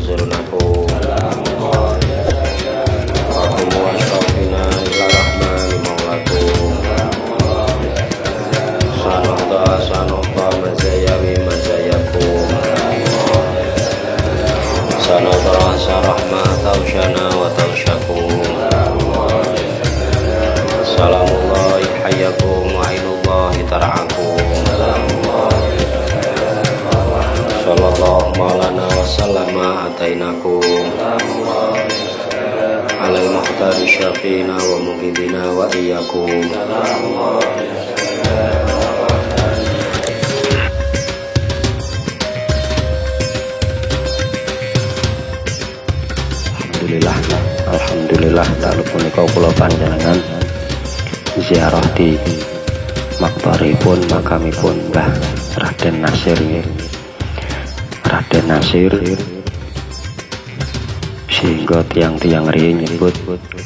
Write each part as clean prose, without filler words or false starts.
zurnakum Rahmu wa syafina ila rahmani maulakum Sanokta mazayawi mazayakum Sanokta sarahma tausyana wa tausyakum Salamullahi hayyakum wa inullahi tara'akum Sallallahu ma'alana wa sallama atainakum Alal muhtari syafina wa mughidina wa iyyakum Alhamdulillah lalu punika kula panjenengan ziarah di makbaripun makamipun Mbah Raden Nasir Raden Nasir sehingga tiang-tiang riyin nyebut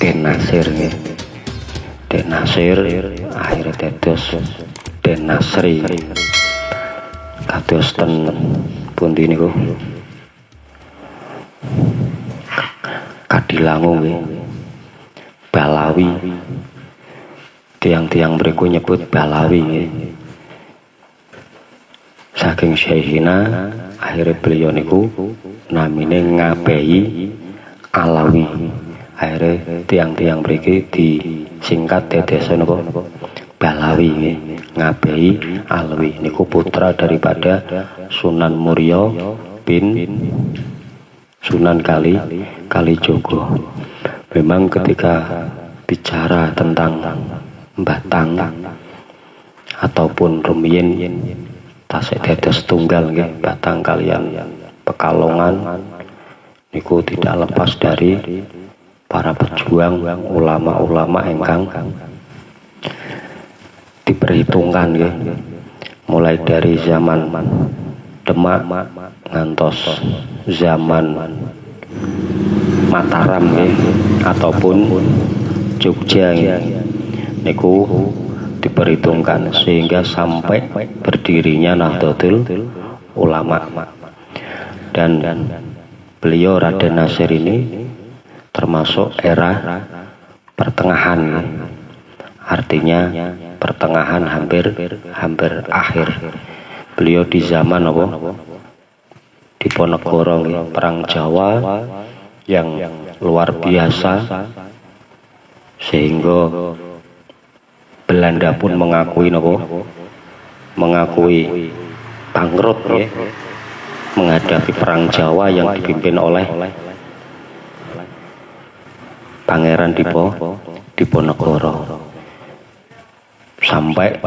Den Nasir Den Nasir akhirnya dados Den Nasri kados ten pundi niku Kadilangu Balawi tiang-tiang mriku nyebut Balawi saking Syekhina akhirnya beliau niku namine Ngabeyi Alawi akhirnya tiang-tiang mriki disingkat dados napa Balawi Ngabeyi Alawi niku putra daripada Sunan Muria bin Sunan Kalijogo. Memang ketika bicara tentang Batang ataupun rumiyin tasik dados tunggal nggih Batang kalian Pekalongan niku tidak lepas dari para pejuang ulama-ulama ingkang diperhitungkan nggih mulai dari zaman Demak ngantos zaman Mataram nggih ataupun Jogja niku diperhitungkan sehingga sampai berdirinya Nahdlatul Ulama. Dan beliau Raden Nasir ini termasuk era pertengahan, artinya pertengahan hampir akhir. Beliau di zaman apa? Diponegoro perang Jawa yang luar biasa sehingga Belanda pun mengakui bangkrut menghadapi perang Jawa yang dipimpin oleh Pangeran Diponegoro sampai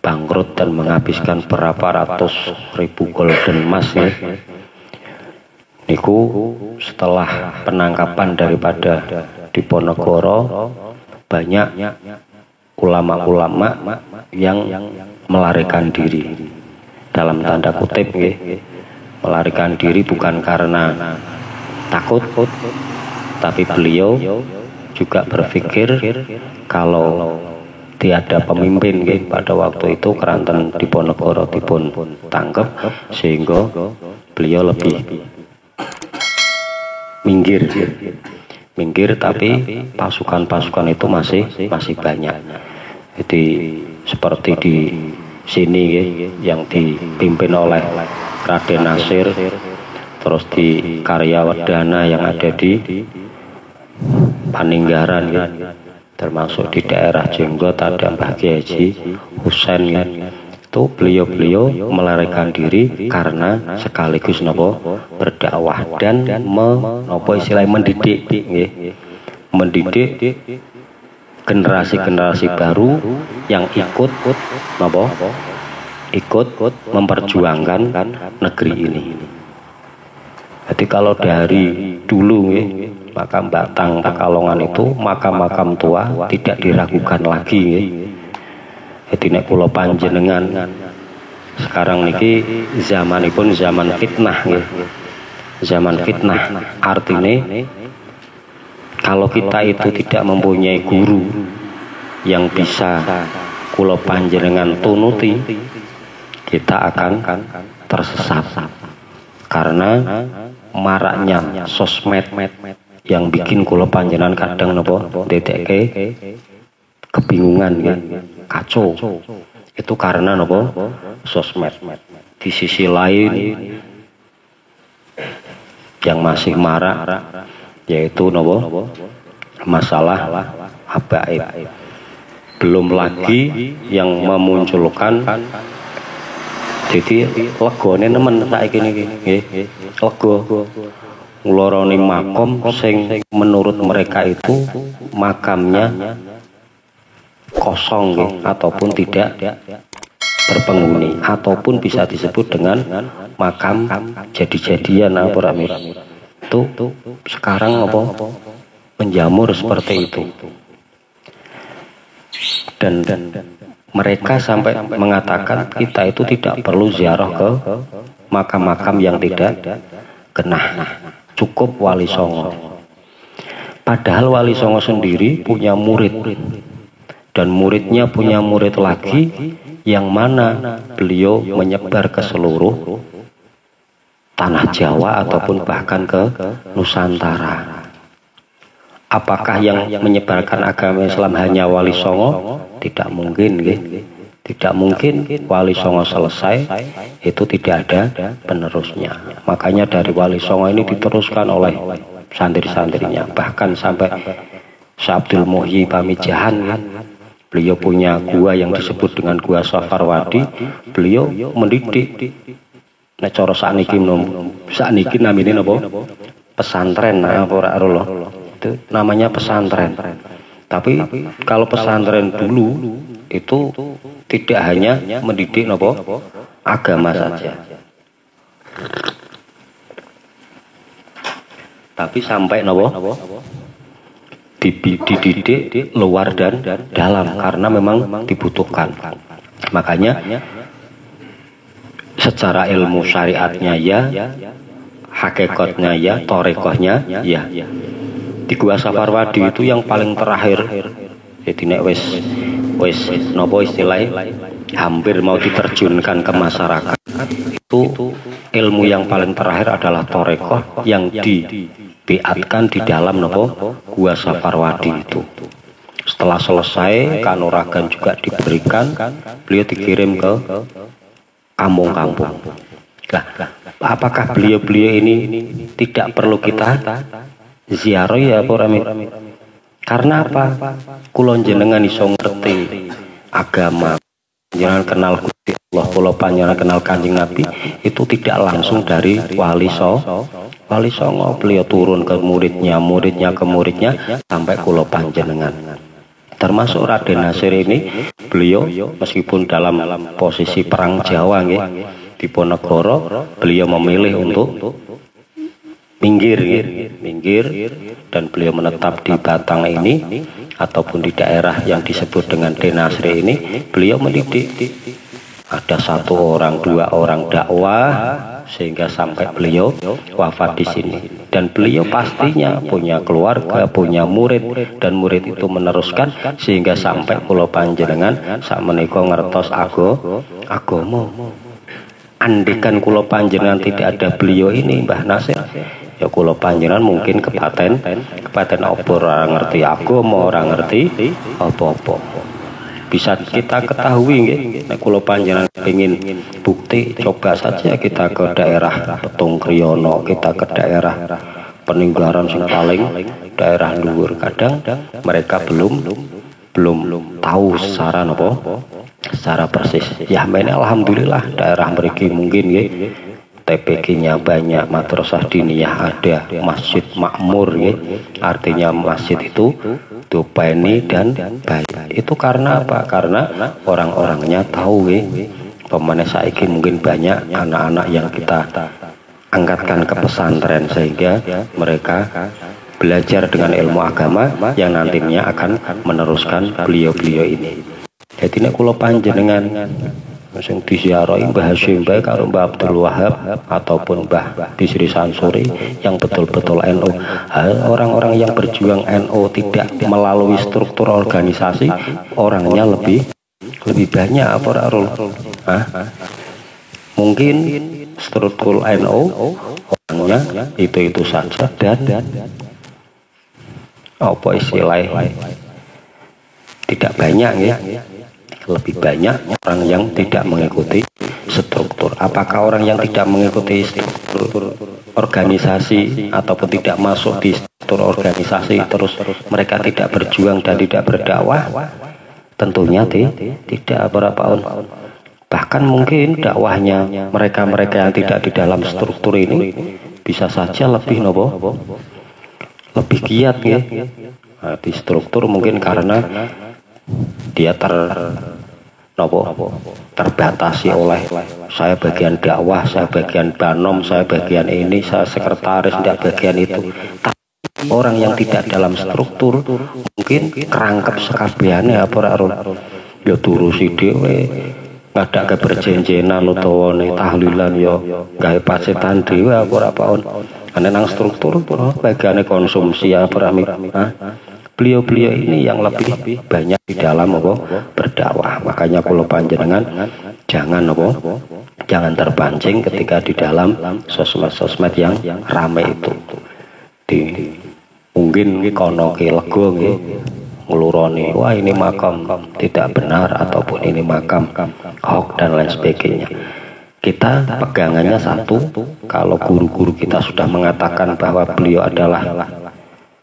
bangkrut dan menghabiskan berapa ratus ribu golden emas niku setelah penangkapan daripada Diponegoro banyak ulama-ulama yang melarikan diri dalam tanda kutip melarikan diri bukan karena takut tapi beliau juga berpikir kalau tiada pemimpin pada waktu itu keranten Diponegoro dipun tangkep sehingga beliau lebih minggir tapi pasukan-pasukan itu masih banyak. Jadi seperti di sini yang dipimpin oleh Raden Nasir, terus di Karyawardana yang ada di Paninggaran termasuk di daerah Jenggot ada Mbah Kiai Haji Husain itu beliau melarikan diri karena sekaligus berdakwah dan mendidik generasi baru yang ikut memperjuangkan negeri ini. Jadi kalau dari dulu makam Batang Pekalongan itu makam-makam tua tidak diragukan lagi. Jadi nek kula panjenengan sekarang niki zamanipun zaman fitnah zaman fitnah artinya kalau kita itu tidak mempunyai guru yang bisa kula panjenengan tunuti, kita akan tersesat karena maraknya sosmed yang bikin kula panjenengan kadang napa dedekke kebingungan ya, kacau. Itu karena napa sosmed. Di sisi lain yang masih marak yaitu napa masalah habaib. Belum lagi yang memunculkan jadi legone nemen saiki niki nggih lega nglorone makom sing menurut mereka itu makamnya kosong nggih ataupun tidak berpenghuni ataupun bisa disebut dengan makam jadi-jadian apa itu sekarang apa menjamur seperti itu. Dan mereka sampai mengatakan kita itu tidak perlu ziarah ke makam-makam yang tidak genah, cukup Wali Songo. Padahal Wali Songo sendiri punya murid dan muridnya punya murid lagi yang mana beliau menyebar ke seluruh tanah Jawa ataupun bahkan ke Nusantara. Apakah yang menyebarkan agama Islam hanya Wali Songo? Tidak mungkin, tidak mungkin Wali Songo selesai itu tidak ada penerusnya. Makanya dari Wali Songo ini diteruskan oleh santri-santrinya, bahkan sampai Abdul Muhyi Pamijahan. Beliau punya gua yang disebut dengan Gua Safarwadi. Beliau mendidik. Nek cara sakniki namine napa? Pesantren apa ora itu namanya pesantren. Tapi kalau pesantren dulu itu tidak hanya mendidik nopo agama saja, tapi sampai nopo dididik luar dan dalam karena memang dibutuhkan. Makanya secara ilmu syariatnya ya, hakikatnya ya, torekohnya ya. Di Gua Safarwadi itu yang paling terakhir. Jadi nek wis nopo istilahnya hampir mau diterjunkan ke masyarakat itu ilmu yang paling terakhir adalah torekoh yang dibiatkan di dalam nopo Gua Safarwadi itu. Setelah selesai kanuragan juga diberikan, beliau dikirim ke kampung-kampung. Nah, apakah beliau-beliau ini tidak perlu kita ziarah ya apa rame? Karena apa? Kula jenengan iso ngerti agama, jenengan kenal Gusti Allah, kula panjenengan kenal Kanjeng Nabi itu tidak langsung dari Wali Songo. Beliau turun ke muridnya, muridnya ke muridnya sampai kula panjenengan. Termasuk Raden Nasir ini, beliau meskipun dalam posisi perang Jawa nggih, Diponegoro, beliau memilih untuk minggir dan beliau menetap di Batang ini ataupun di daerah yang disebut dengan Denasri ini. Beliau mendidik, ada 1 orang 2 orang dakwah sehingga sampai beliau wafat di sini. Dan beliau pastinya punya keluarga, punya murid, dan murid itu meneruskan sehingga sampai kula panjenengan sakmenika ngertos agama. Andikan kula panjenengan tidak ada beliau ini Mbah Nasir, ya kula panjenengan mungkin kepaten apa ora ngerti agama, ora ngerti apa-apa. Bisa kita ketahui nggih, nek kula panjenengan ingin bukti, coba saja kita ke daerah Petung Kriyono, kita ke daerah Peninggaran sing paling daerah luhur. Kadang mereka belum tahu secara napa, secara persis. Ya men alhamdulillah daerah mriki mungkin nggih TPG-nya banyak, madrasah diniyah ada, masjid makmur nggih. Artinya masjid itu dopeni dan baik. Itu karena apa? Karena orang-orangnya tahu nggih. Pemane saiki mungkin banyak anak-anak yang kita angkatkan ke pesantren sehingga mereka belajar dengan ilmu agama yang nantinya akan meneruskan beliau-beliau ini. Jadi nek kula panjenengan sing disiarahi Mbah Hasyim bae karo Mbah Abdul Wahab ataupun Mbah Bisri Sansuri yang betul-betul NU. Orang-orang yang berjuang NU tidak melalui struktur organisasi, orangnya lebih banyak apa ora? Mungkin struktur NU orangnya itu saja, dan apa istilahnya tidak banyak ya, lebih banyak orang yang tidak mengikuti struktur. Apakah orang yang tidak mengikuti struktur organisasi ataupun tidak masuk di struktur organisasi terus mereka tidak berjuang dan tidak berdakwah? Tentunya tidak berapa. Bahkan mungkin dakwahnya mereka-mereka yang tidak di dalam struktur ini bisa saja lebih lebih giat ya. Nah, di struktur mungkin karena dia terbatasi oleh saya bagian dakwah, saya bagian banom, saya bagian ini, saya sekretaris, tidak bagian itu. Tapi orang yang tidak dalam struktur mungkin kerangkep sekabiane apa ya turusi dhewe, ngadak keberjenjenan utawa tahlilan ya gawe pacetan dhewe apa paon. Ana nang struktur bagiane konsumsi apa beliau-beliau ini yang lebih banyak di dalam berdakwah. Makanya kula panjenengan jangan terpancing ketika di dalam sosmed yang ramai itu. Mungkin kono ki lega nggih ngluroni, wah ini makam tidak benar ataupun ini makam hoax dan lain sebagainya. Kita pegangannya satu, kalau guru-guru kita sudah mengatakan bahwa beliau adalah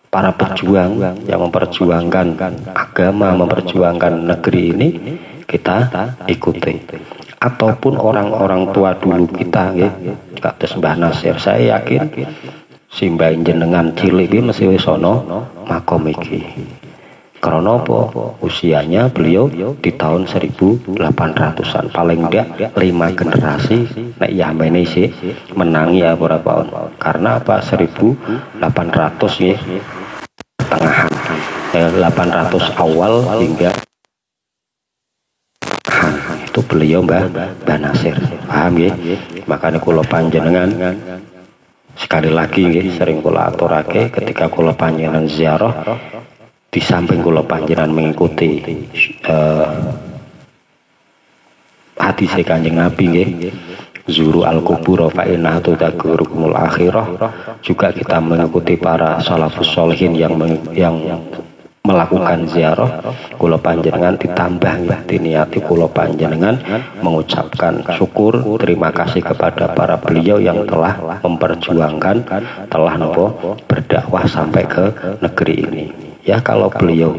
para pejuang yang memperjuangkan agama, memperjuangkan negeri ini, kita ikuti. Ataupun orang-orang tua dulu kita ya, kados Mbah Nasir, saya yakin simbah jenengan cilik iki mesti wis ana makom iki. Karena apa? Usianya beliau di tahun 1800-an, paling tidak 5 generasi nek yamene sih menangi ya berapa tahun. Karena apa? 1800 ya pertengahan, 800 awal hingga itu beliau Mbah Nasir. Paham ya? Makanya kula panjenengan sekali lagi nggih sering kula aturake ketika kula panjenengan ziarah, di samping kula panjenengan mengikuti hadis Kanjeng Nabi nggih, zuru al-kubur fa inna tudzakirukumul akhirah, juga kita mengikuti para salafus sholihin yang melakukan ziarah. Kula panjenengan ditambah ya diniati kula panjenengan mengucapkan syukur, terima kasih kepada para beliau yang telah memperjuangkan, telah berdakwah sampai ke negeri ini. Ya, kalau beliau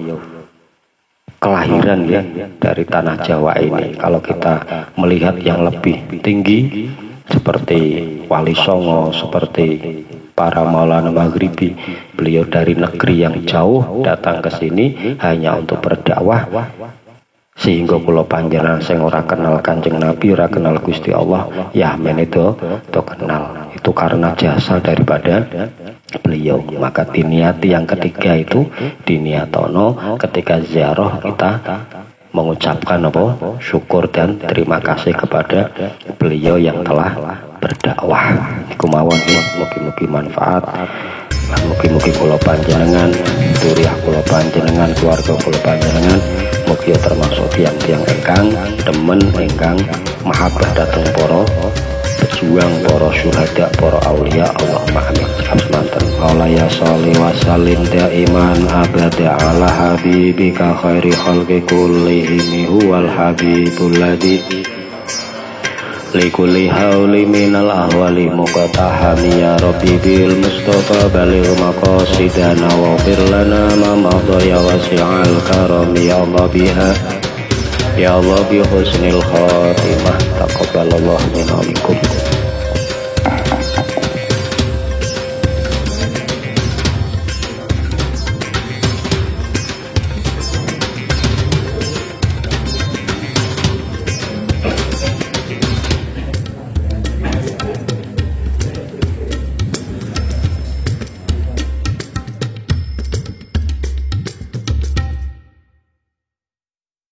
kelahiran ya dari tanah Jawa ini, kalau kita melihat yang lebih tinggi seperti Wali Songo, seperti para Maulana Maghribi, beliau dari negeri yang jauh datang ke sini hanya untuk berdakwah, sehingga kula panjenengan sing ora kenal Kanjeng Nabi, ora kenal Gusti Allah, ya men itu kenal. Itu karena jasa daripada beliau. Maka diniati yang ketiga itu diniatono ketika ziarah kita mengucapkan syukur dan terima kasih kepada beliau yang telah berdakwah. Iku mawon mugi-mugi manfaat. Mugi-mugi kula panjenengan, duriah kula panjenengan, keluarga kula panjenengan mugi termasuk tiang-tiang ingkang demen, ingkang mahabbah dhateng para pejuang, para syuhada, para aulia. Allahumma amin. Asmanten maulaya sholli wa sallim daiman abada ala habibika khairi khalqi kullihim huwal habibul ladzi likulli hauli minal ahwali muqatahami ya rabbi bil mustafa baligh maqasidana wa fir lana ma madha ya wasi'al karam ya Allah biha ya Allah bi husnil khatimah taqabbalallahu minna minkum.